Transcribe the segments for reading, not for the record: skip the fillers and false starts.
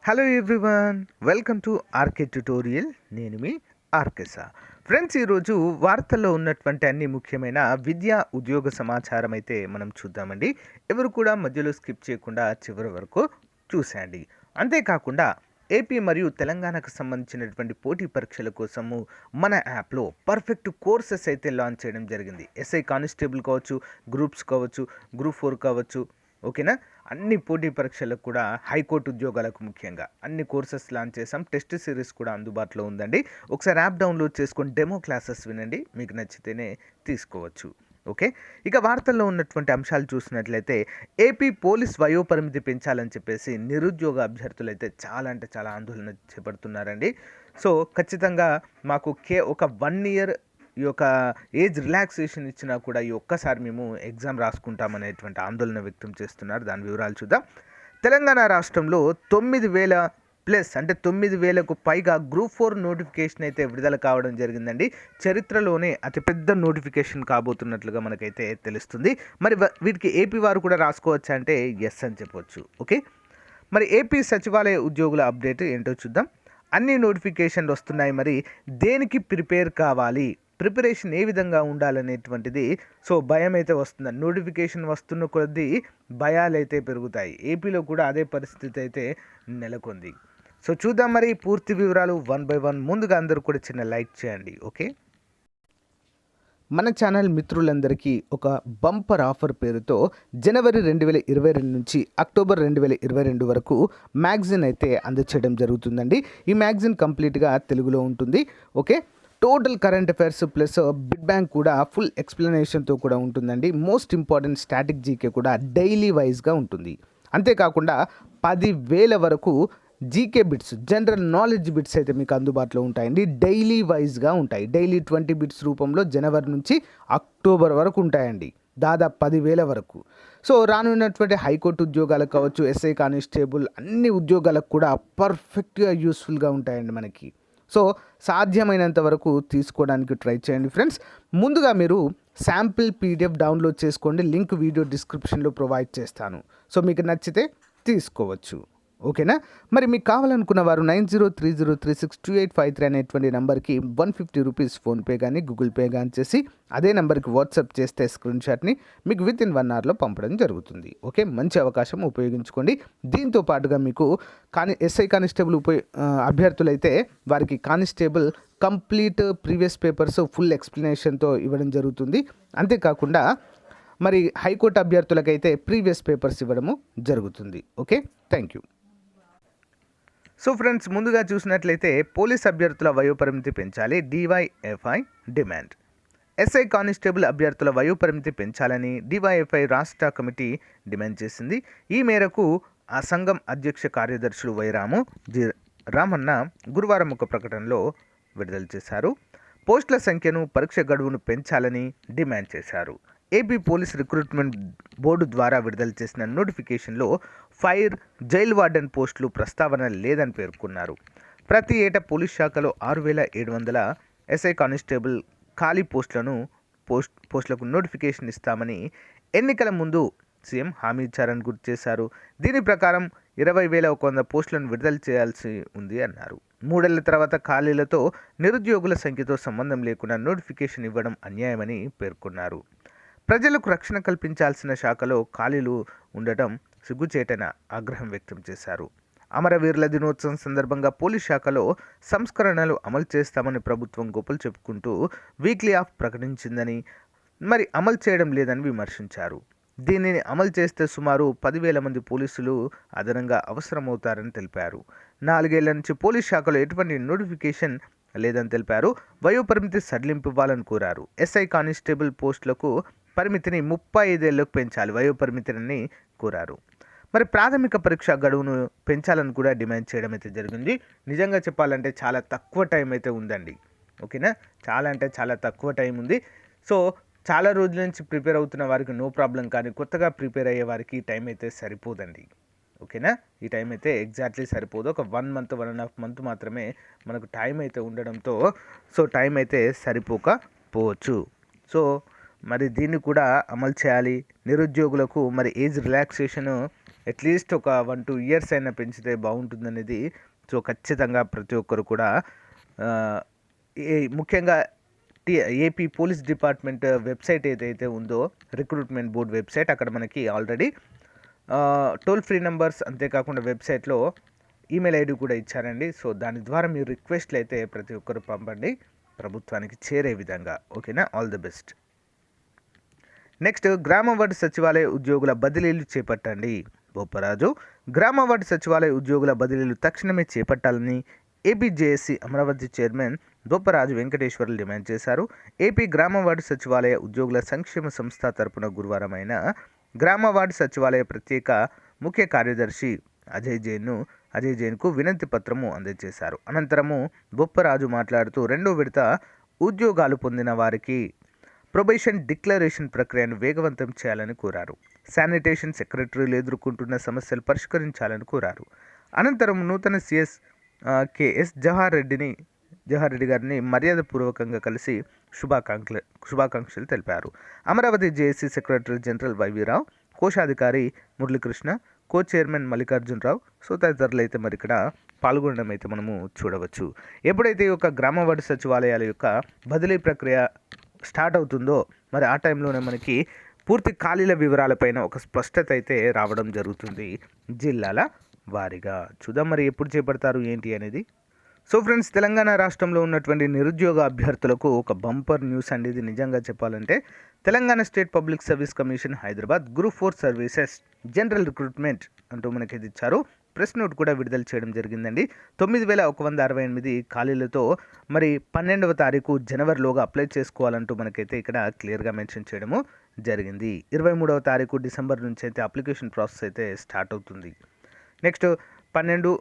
Hello everyone, welcome to RK tutorial. నేను మీ ఆర్కేసా. Friends, ఈరోజు వార్తల్లో ఉన్నటువంటి అన్ని ముఖ్యమైన విద్యా ఉద్యోగ సమాచారం అయితే మనం చూద్దామండి. ఎవరు కూడా మధ్యలో స్కిప్ చేయకుండా చివరి వరకు చూసేయండి. అంతేకాకుండా ఏపీ మరియు తెలంగాణకు సంబంధించినటువంటి పోటీ పరీక్షల కోసము మన యాప్లో పర్ఫెక్ట్ కోర్సెస్ అయితే లాంచ్ చేయడం జరిగింది. ఎస్ఐ కానిస్టేబుల్ కావచ్చు, గ్రూప్స్ కావచ్చు, గ్రూప్ 4 కావచ్చు, ఓకేనా. అన్ని పోటీ పరీక్షలకు కూడా హైకోర్టు ఉద్యోగాలకు ముఖ్యంగా అన్ని కోర్సెస్ లాంచ్ చేసాం. టెస్ట్ సిరీస్ కూడా అందుబాటులో ఉందండి. ఒకసారి యాప్ డౌన్లోడ్ చేసుకొని డెమో క్లాసెస్ వినండి, మీకు నచ్చితేనే తీసుకోవచ్చు. ఓకే, ఇక వార్తల్లో ఉన్నటువంటి అంశాలు చూసినట్లయితే ఏపీ పోలీస్ వయోపరిమితి పెంచాలని చెప్పేసి నిరుద్యోగ అభ్యర్థులు అయితే చాలా అంటే చాలా ఆందోళన చేపడుతున్నారండి. సో ఖచ్చితంగా మాకు ఒక 1 ఇయర్ ఈ యొక్క ఏజ్ రిలాక్సేషన్ ఇచ్చినా కూడా ఈ ఒక్కసారి మేము ఎగ్జామ్ రాసుకుంటామనేటువంటి ఆందోళన వ్యక్తం చేస్తున్నారు. దాని వివరాలు చూద్దాం. తెలంగాణ రాష్ట్రంలో 9,000 ప్లస్ అంటే 9,000కు పైగా గ్రూప్ 4 నోటిఫికేషన్ అయితే విడుదల కావడం జరిగిందండి. చరిత్రలోనే అతిపెద్ద నోటిఫికేషన్ కాబోతున్నట్లుగా మనకైతే తెలుస్తుంది. మరి వీటికి ఏపీ వారు కూడా రాసుకోవచ్చా అంటే ఎస్ అని చెప్పవచ్చు. ఓకే, మరి ఏపీ సచివాలయ ఉద్యోగుల అప్డేట్ ఏంటో చూద్దాం. అన్ని నోటిఫికేషన్లు వస్తున్నాయి, మరి దేనికి ప్రిపేర్ కావాలి, ప్రిపరేషన్ ఏ విధంగా ఉండాలనేటువంటిది. సో భయం అయితే వస్తుంది, నోటిఫికేషన్ వస్తున్న కొద్దీ భయాలు అయితే పెరుగుతాయి. ఏపీలో కూడా అదే పరిస్థితి అయితే నెలకొంది. సో చూద్దాం మరి పూర్తి వివరాలు 1 by 1. ముందుగా అందరూ కూడా చిన్న లైక్ చేయండి. ఓకే, మన ఛానల్ మిత్రులందరికీ ఒక బంపర్ ఆఫర్ పేరుతో జనవరి 2022 నుంచి అక్టోబర్ 2022 వరకు మ్యాగజిన్ అయితే అందచేయడం జరుగుతుందండి. ఈ మ్యాగజిన్ కంప్లీట్గా తెలుగులో ఉంటుంది. Okay, total current affairs plus bid bank కూడా ఫుల్ ఎక్స్ప్లెనేషన్తో కూడా ఉంటుందండి. మోస్ట్ ఇంపార్టెంట్ స్టాటిక్ జీకే కూడా డైలీ వైజ్గా ఉంటుంది. అంతేకాకుండా 10,000 వరకు GK bits, general knowledge bits అయితే మీకు అందుబాటులో ఉంటాయండి. డైలీ వైజ్గా ఉంటాయి. డైలీ 20 బిట్స్ రూపంలో జనవరి నుంచి అక్టోబర్ వరకు ఉంటాయండి, దాదాపు 10,000 వరకు. సో రానున్నటువంటి హైకోర్టు ఉద్యోగాలకు కావచ్చు, ఎస్ఐ కానిస్టేబుల్ అన్ని ఉద్యోగాలకు కూడా పర్ఫెక్ట్గా యూస్ఫుల్గా ఉంటాయండి మనకి. సో సాధ్యమైనంత వరకు తీసుకోవడానికి ట్రై చేయండి ఫ్రెండ్స్. ముందుగా మీరు శాంపిల్ పీడిఎఫ్ డౌన్లోడ్ చేసుకోండి. లింక్ వీడియో డిస్క్రిప్షన్లో ప్రొవైడ్ చేస్తాను. సో మీకు నచ్చితే తీసుకోవచ్చు. ఓకేనా. మరి మీకు కావాలనుకున్న వారు 9030362853 అనేటువంటి నెంబర్కి 150 రూపీస్ ఫోన్పే కానీ గూగుల్ పే కానీ చేసి అదే నెంబర్కి వాట్సాప్ చేస్తే స్క్రీన్ షాట్ని మీకు విత్ ఇన్ 1 అవర్లో పంపడం జరుగుతుంది. ఓకే, మంచి అవకాశం ఉపయోగించుకోండి. దీంతో పాటుగా మీకు ఎస్ఐ కానిస్టేబుల్ అభ్యర్థులైతే వారికి constable complete previous papers full ఎక్స్ప్లెనేషన్తో ఇవ్వడం జరుగుతుంది. అంతేకాకుండా మరి హైకోర్టు అభ్యర్థులకైతే ప్రీవియస్ పేపర్స్ ఇవ్వడము జరుగుతుంది. Okay, thank you. So friends, ముందుగా చూసినట్లయితే పోలీస్ అభ్యర్థుల వయోపరిమితి పెంచాలి, డివైఎఫ్ఐ డిమాండ్. ఎస్ఐ కానిస్టేబుల్ అభ్యర్థుల వయోపరిమితి పెంచాలని డివైఎఫ్ఐ రాష్ట్ర కమిటీ డిమాండ్ చేసింది. ఈ మేరకు ఆ సంఘం అధ్యక్ష కార్యదర్శులు వైరాము జి రామన్న గురువారం ఒక ప్రకటనలో విడుదల చేశారు. పోస్టుల సంఖ్యను, పరీక్ష గడువును పెంచాలని డిమాండ్ చేశారు. ఏపీ పోలీస్ రిక్రూట్మెంట్ బోర్డు ద్వారా విడుదల చేసిన నోటిఫికేషన్లో ఫైర్, జైల్ వార్డెన్ పోస్టులు ప్రస్తావన లేదని పేర్కొన్నారు. ప్రతి ఏటా పోలీస్ శాఖలో 6,700 ఎస్ఐ కానిస్టేబుల్ ఖాళీ పోస్టులకు నోటిఫికేషన్ ఇస్తామని ఎన్నికల ముందు సీఎం హామీ ఇచ్చారని గుర్తు చేశారు. దీని ప్రకారం 20,100 పోస్టులను విడుదల చేయాల్సి ఉంది అన్నారు. 3 ఏళ్ల తర్వాత ఖాళీలతో నిరుద్యోగుల సంఖ్యతో సంబంధం లేకుండా నోటిఫికేషన్ ఇవ్వడం అన్యాయమని పేర్కొన్నారు. ప్రజలకు రక్షణ కల్పించాల్సిన శాఖలో ఖాళీలు ఉండటం సిగ్గుచేటన ఆగ్రహం వ్యక్తం చేశారు. అమరవీరుల దినోత్సవం సందర్భంగా పోలీస్ శాఖలో సంస్కరణలు అమలు చేస్తామని ప్రభుత్వం గొప్పలు చెప్పుకుంటూ వీక్లీ ఆఫ్ ప్రకటించిందని, మరి అమలు చేయడం లేదని విమర్శించారు. దీనిని అమలు చేస్తే సుమారు 10,000 మంది పోలీసులు అదనంగా అవసరమవుతారని తెలిపారు. 4 ఏళ్ల నుంచి పోలీస్ శాఖలో ఎటువంటి నోటిఫికేషన్ లేదని తెలిపారు. వయోపరిమితి సడలింపు ఇవ్వాలని కోరారు. ఎస్ఐ కానిస్టేబుల్ పోస్టులకు పరిమితిని 35 ఏళ్లకు పెంచాలి వయోపరిమితిని కోరారు. మరి ప్రాథమిక పరీక్ష గడువును పెంచాలని కూడా డిమాండ్ చేయడం అయితే జరిగింది. నిజంగా చెప్పాలంటే చాలా తక్కువ టైం అయితే ఉందండి. ఓకేనా, చాలా అంటే చాలా తక్కువ టైం ఉంది. సో చాలా రోజుల నుంచి ప్రిపేర్ అవుతున్న వారికి నో ప్రాబ్లం, కానీ కొత్తగా ప్రిపేర్ అయ్యే వారికి ఈ టైం అయితే సరిపోదండి. ఓకేనా, ఈ టైం అయితే ఎగ్జాక్ట్లీ సరిపోదు. ఒక 1 month 1.5 month మాత్రమే మనకు టైం అయితే ఉండడంతో సో టైం అయితే సరిపోకపోవచ్చు. సో మరి దీన్ని కూడా అమలు చేయాలి. నిరుద్యోగులకు మరి ఏజ్ రిలాక్సేషన్ అట్లీస్ట్ ఒక 1-2 ఇయర్స్ అయినా పెంచితే బాగుంటుందనేది సో ఖచ్చితంగా ప్రతి ఒక్కరు కూడా ముఖ్యంగా ఏపీ పోలీస్ డిపార్ట్మెంట్ వెబ్సైట్ ఏదైతే ఉందో రిక్రూట్మెంట్ బోర్డ్ వెబ్సైట్, అక్కడ మనకి ఆల్రెడీ టోల్ ఫ్రీ నెంబర్స్ అంతేకాకుండా వెబ్సైట్లో ఈమెయిల్ ఐడి కూడా ఇచ్చారండి. సో దాని ద్వారా మీరు రిక్వెస్ట్లు అయితే ప్రతి ఒక్కరు పంపండి ప్రభుత్వానికి చేరే విధంగా. ఓకేనా, ఆల్ ది బెస్ట్. నెక్స్ట్, గ్రామ వార్డు సచివాలయ ఉద్యోగుల బదిలీలు చేపట్టండి. బొప్పరాజు, గ్రామ వార్డు సచివాలయ ఉద్యోగుల బదిలీలు తక్షణమే చేపట్టాలని ఏపీజేఎస్సీ అమరావతి చైర్మన్ బొప్పరాజు వెంకటేశ్వర్లు డిమాండ్ చేశారు. ఏపీ గ్రామ వార్డు సచివాలయ ఉద్యోగుల సంక్షేమ సంస్థ తరపున గురువారం అయిన గ్రామ వార్డు సచివాలయ ప్రత్యేక ముఖ్య కార్యదర్శి అజయ్ జైన్కు వినతి పత్రము అందజేశారు. అనంతరము బొప్పరాజు మాట్లాడుతూ రెండో విడత ఉద్యోగాలు పొందిన వారికి ప్రొబేషన్ డిక్లరేషన్ ప్రక్రియను వేగవంతం చేయాలని కోరారు. శానిటేషన్ సెక్రటరీలు ఎదుర్కొంటున్న సమస్యలు పరిష్కరించాలని కోరారు. అనంతరం నూతన సిఎస్ కెఎస్ జవహర్ రెడ్డి గారిని మర్యాదపూర్వకంగా కలిసి శుభాకాంక్షలు తెలిపారు. Amaravati JAC secretary general YV Rao, కోశాధికారి Muralikrishna, co chairman Mallikarjuna Rao, so తదితరులు అయితే మరి ఇక్కడ పాల్గొనడం అయితే మనము చూడవచ్చు. ఎప్పుడైతే ఈ యొక్క గ్రామ వార్డు సచివాలయాల యొక్క బదిలీ ప్రక్రియ స్టార్ట్ అవుతుందో మరి ఆ టైంలోనే మనకి పూర్తి ఖాళీల వివరాలపైన ఒక స్పష్టత అయితే రావడం జరుగుతుంది జిల్లాల వారీగా. చూద్దాం మరి ఎప్పుడు చేపడతారు ఏంటి అనేది. సో ఫ్రెండ్స్, తెలంగాణ రాష్ట్రంలో ఉన్నటువంటి నిరుద్యోగ అభ్యర్థులకు ఒక బంపర్ న్యూస్ అండి ఇది. నిజంగా చెప్పాలంటే Telangana state public service commission Hyderabad group 4 services general recruitment అంటూ మనకి ఇది ఇచ్చారు. ప్రెస్ నోట్ కూడా విడుదల చేయడం జరిగిందండి. 9168 ఖాళీలతో మరి 12వ తారీఖు జనవరిలోగా అప్లై చేసుకోవాలంటూ మనకైతే ఇక్కడ క్లియర్గా మెన్షన్ చేయడము జరిగింది. 23వ తారీఖు డిసెంబర్ నుంచి అయితే అప్లికేషన్ ప్రాసెస్ అయితే స్టార్ట్ అవుతుంది. నెక్స్ట్ 12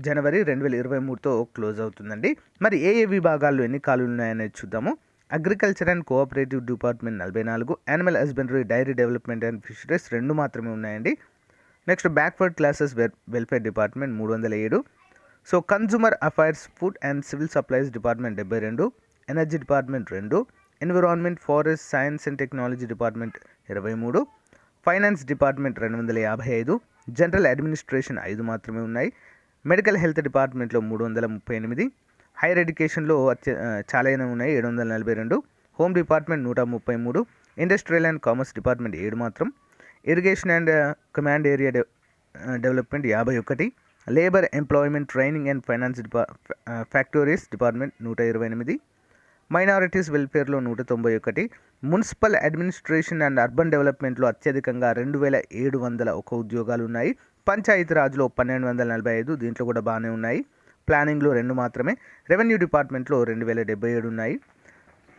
జనవరి 2023తో క్లోజ్ అవుతుందండి. మరి ఏ విభాగాల్లో ఎన్ని ఖాళీలు ఉన్నాయనేది చూద్దాము. Agriculture and cooperative department 44, animal husbandry dairy development and fisheries 2 మాత్రమే ఉన్నాయండి. Next backward classes welfare department 307. So consumer affairs food and civil supplies department 72, energy department 2, environment forest science and technology department 23, finance department 255, general administration 5 మాత్రమే ఉన్నాయి. Medical health డిపార్ట్మెంట్లో 338, hire ఎడ్యుకేషన్లో చాలానే ఉన్నాయి 742, home department 133, industrial and commerce department 7 మాత్రం, irrigation and command area development 51, labour employment training and finance factories department 128, minorities వెల్ఫేర్లో 191, municipal administration and urban డెవలప్మెంట్లో అత్యధికంగా 2701 ఉద్యోగాలు ఉన్నాయి. పంచాయతీరాజ్లో 1245, దీంట్లో కూడా బాగానే ఉన్నాయి. ప్లానింగ్లో 2 మాత్రమే. రెవెన్యూ డిపార్ట్మెంట్లో 2077 ఉన్నాయి.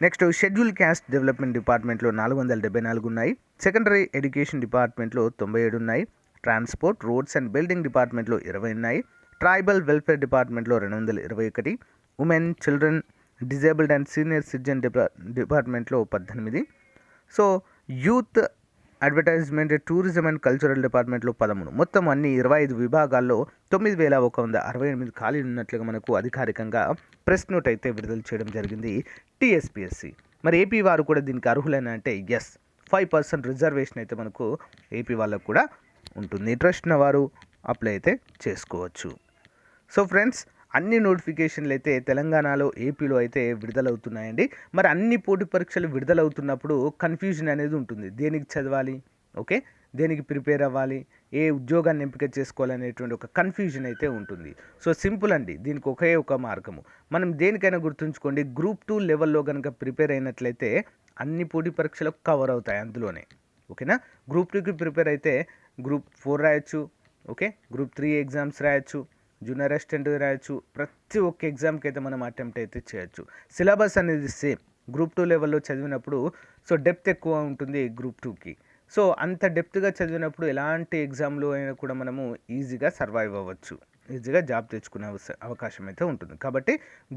నెక్స్ట్ షెడ్యూల్ క్యాస్ట్ డెవలప్మెంట్ డిపార్ట్మెంట్లో 474 ఉన్నాయి. సెకండరీ ఎడ్యుకేషన్ డిపార్ట్మెంట్లో 97 ఉన్నాయి. ట్రాన్స్పోర్ట్, రోడ్స్ అండ్ బిల్డింగ్ డిపార్ట్మెంట్లో 20 ఉన్నాయి. ట్రైబల్ వెల్ఫేర్ డిపార్ట్మెంట్లో 221, women, children, disabled and senior citizen డిపార్ట్మెంట్లో 18. So youth advertisement, tourism and cultural డిపార్ట్మెంట్లో 13. మొత్తం అన్ని 25 విభాగాల్లో 9168 ఖాళీలు ఉన్నట్లుగా మనకు అధికారికంగా ప్రెస్ నోట్ అయితే విడుదల చేయడం జరిగింది టీఎస్పీఎస్సీ. మరి ఏపీ వారు కూడా దీనికి అర్హులైన అంటే ఎస్, 5% రిజర్వేషన్ అయితే మనకు ఏపీ వాళ్ళకు కూడా ఉంటుంది. ఇంట్రెస్ట్ ఉన్న వారు అప్లై అయితే చేసుకోవచ్చు. సో ఫ్రెండ్స్, అన్ని నోటిఫికేషన్లు అయితే తెలంగాణలో ఏపీలో అయితే విడుదలవుతున్నాయండి. మరి అన్ని పోటీ పరీక్షలు విడుదలవుతున్నప్పుడు కన్ఫ్యూజన్ అనేది ఉంటుంది. దేనికి చదవాలి, ఓకే, దేనికి ప్రిపేర్ అవ్వాలి, ఏ ఉద్యోగాన్ని ఎంపిక చేసుకోవాలనేటువంటి ఒక కన్ఫ్యూజన్ అయితే ఉంటుంది. సో సింపుల్ అండి, దీనికి ఒకే ఒక మార్గము. మనం దేనికైనా గుర్తుంచుకోండి, గ్రూప్ 2 లెవెల్లో కనుక ప్రిపేర్ అయినట్లయితే అన్ని పోటీ పరీక్షలకు కవర్ అవుతాయి అందులోనే. ఓకేనా, గ్రూప్ 2కి ప్రిపేర్ అయితే గ్రూప్ 4 రాయొచ్చు, ఓకే, గ్రూప్ 3 ఎగ్జామ్స్ రాయొచ్చు, జూనియర్ అసిస్టెంట్ రాయొచ్చు. ప్రతి ఒక్క ఎగ్జామ్కి అయితే మనం అటెంప్ట్ అయితే చేయొచ్చు. సిలబస్ అనేది సేమ్. గ్రూప్ 2 లెవెల్లో చదివినప్పుడు సో డెప్త్ ఎక్కువ ఉంటుంది గ్రూప్ 2కి. సో అంత డెప్త్గా చదివినప్పుడు ఎలాంటి ఎగ్జామ్లో అయినా కూడా మనము ఈజీగా సర్వైవ్ అవ్వచ్చు, ఈజీగా జాబ్ తెచ్చుకునే అవకాశం అయితే ఉంటుంది. కాబట్టి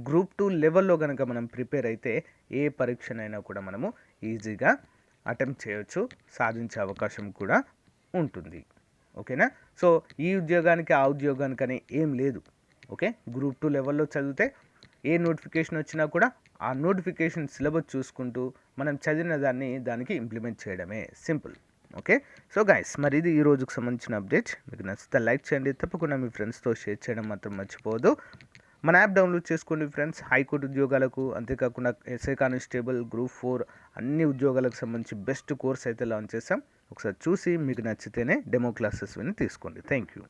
గ్రూప్ 2 లెవెల్లో కనుక మనం ప్రిపేర్ అయితే ఏ పరీక్షనైనా కూడా మనము ఈజీగా అటెంప్ట్ చేయొచ్చు, సాధించే అవకాశం కూడా ఉంటుంది. ఓకేనా, సో ఈ ఉద్యోగానికి ఆ ఉద్యోగానికి అని ఏం లేదు. ఓకే, గ్రూప్ 2 లెవెల్లో చదివితే ఏ నోటిఫికేషన్ వచ్చినా కూడా ఆ నోటిఫికేషన్ సిలబస్ చూసుకుంటూ మనం చదివిన దానికి ఇంప్లిమెంట్ చేయడమే, సింపుల్. ఓకే. సో గైస్ మరి ఇది ఈ రోజుకి సంబంధించిన అప్డేట్. మీకు నచ్చితే లైక్ చేయండి, తప్పకుండా మీ ఫ్రెండ్స్తో షేర్ చేయడం మాత్రం మర్చిపోవద్దు. మన యాప్ డౌన్లోడ్ చేసుకోండి ఫ్రెండ్స్. హైకోర్టు ఉద్యోగాలకు, అంతేకాకుండా ఎస్ఐ కానిస్టేబుల్, గ్రూప్ 4 అన్ని ఉద్యోగాలకు సంబంధించి బెస్ట్ కోర్స్ అయితే లాంచ్ చేసాం. ఒకసారి చూసి మీకు నచ్చితేనే డెమో క్లాసెస్ విని తీసుకోండి. Thank you.